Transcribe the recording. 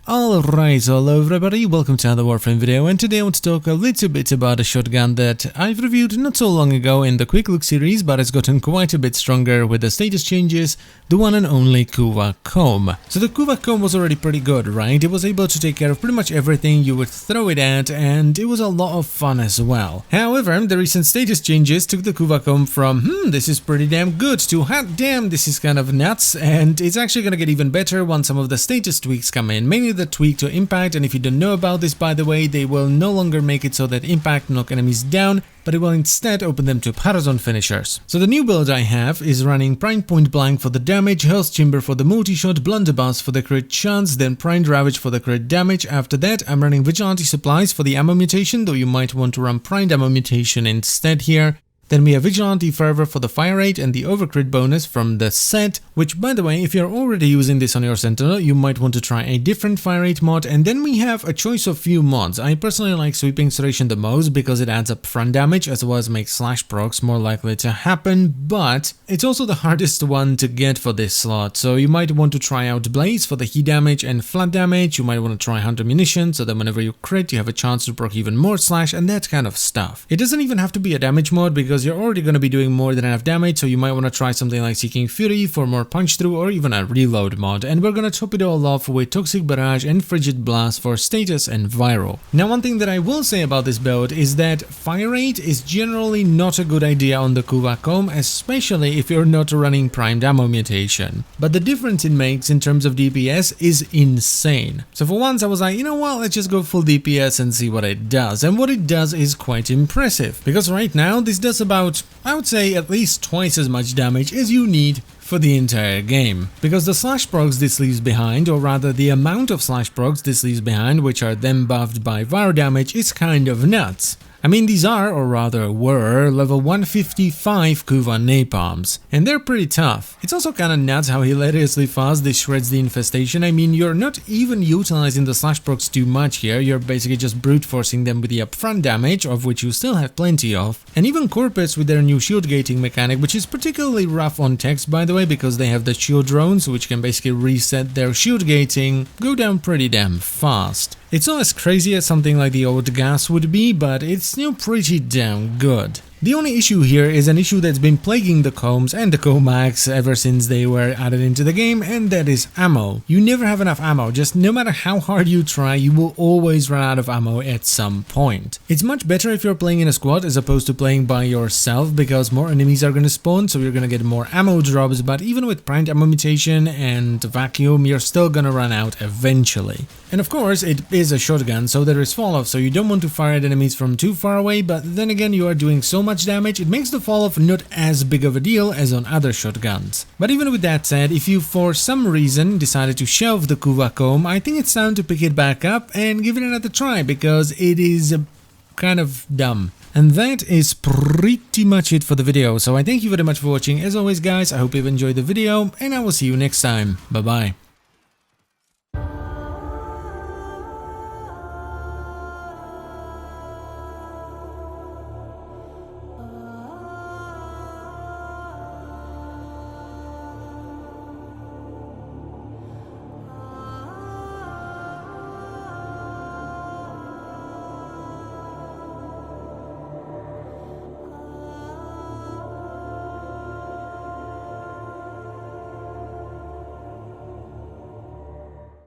Alright, so hello everybody, welcome to another Warframe video, and today I want to talk a little bit about a shotgun that I've reviewed not so long ago in the Quick Look series, but it's gotten quite a bit stronger with the status changes, the one and only Kuva Kohm. So the Kuva Kohm was already pretty good, right? It was able to take care of pretty much everything you would throw it at, and it was a lot of fun as well. However, the recent status changes took the Kuva Kohm from, this is pretty damn good, to hot damn, this is kind of nuts, and it's actually gonna get even better once some of the status tweaks come in, mainly the tweak to impact. And if you don't know about this, by the way, they will no longer make it so that impact knock enemies down, but it will instead open them to Parazon finishers. So the new build I have is running Prime Point Blank for the damage, Health Chamber for the multi-shot, Blunderbuss for the crit chance, then Primed Ravage for the crit damage. After that, I'm running Vigilante Supplies for the ammo mutation, though you might want to run Primed Ammo mutation instead here. Then we have Vigilante Fervor for the fire rate and the overcrit bonus from the set, which, by the way, if you're already using this on your Sentinel, you might want to try a different fire rate mod. And then we have a choice of few mods. I personally like Sweeping Serration the most because it adds up front damage as well as makes slash procs more likely to happen, but it's also the hardest one to get for this slot. So you might want to try out Blaze for the heat damage and flat damage. You might want to try Hunter Munition so that whenever you crit, you have a chance to proc even more slash and that kind of stuff. It doesn't even have to be a damage mod because you're already going to be doing more than enough damage, so you might want to try something like Seeking Fury for more punch through, or even a reload mod. And we're going to top it all off with Toxic Barrage and Frigid Blast for status and viral. Now, one thing that I will say about this build is that fire rate is generally not a good idea on the Kuva Kohm, especially if you're not running primed ammo mutation. But the difference it makes in terms of DPS is insane. So for once I was like, you know what, let's just go full DPS and see what it does. And what it does is quite impressive, because right now this does about, I would say, at least twice as much damage as you need for the entire game. Because the slash procs this leaves behind, or rather the amount of slash procs this leaves behind, which are then buffed by viral damage, is kind of nuts. I mean, these are, or rather were, level 155 Kuva napalms, and they're pretty tough. It's also kinda nuts how hilariously fast this shreds the infestation. I mean, you're not even utilizing the slash procs too much here, you're basically just brute forcing them with the upfront damage, of which you still have plenty of. And even Corpus with their new shield gating mechanic, which is particularly rough on text, by the way, because they have the shield drones, which can basically reset their shield gating, go down pretty damn fast. It's not as crazy as something like the old gas would be, but it's still pretty damn good. The only issue here is an issue that's been plaguing the Kohms and the Kohmax ever since they were added into the game, and that is ammo. You never have enough ammo, just no matter how hard you try, you will always run out of ammo at some point. It's much better if you're playing in a squad as opposed to playing by yourself, because more enemies are gonna spawn, so you're gonna get more ammo drops, but even with primed ammo mutation and vacuum, you're still gonna run out eventually. And of course, it is a shotgun, so there is fall-off, so you don't want to fire at enemies from too far away, but then again, you are doing so much damage, it makes the fall-off not as big of a deal as on other shotguns. But even with that said, if you for some reason decided to shelve the Kuva Kohm, I think it's time to pick it back up and give it another try, because it is kind of dumb. And that is pretty much it for the video, so I thank you very much for watching. As always guys, I hope you've enjoyed the video, and I will see you next time. Bye bye.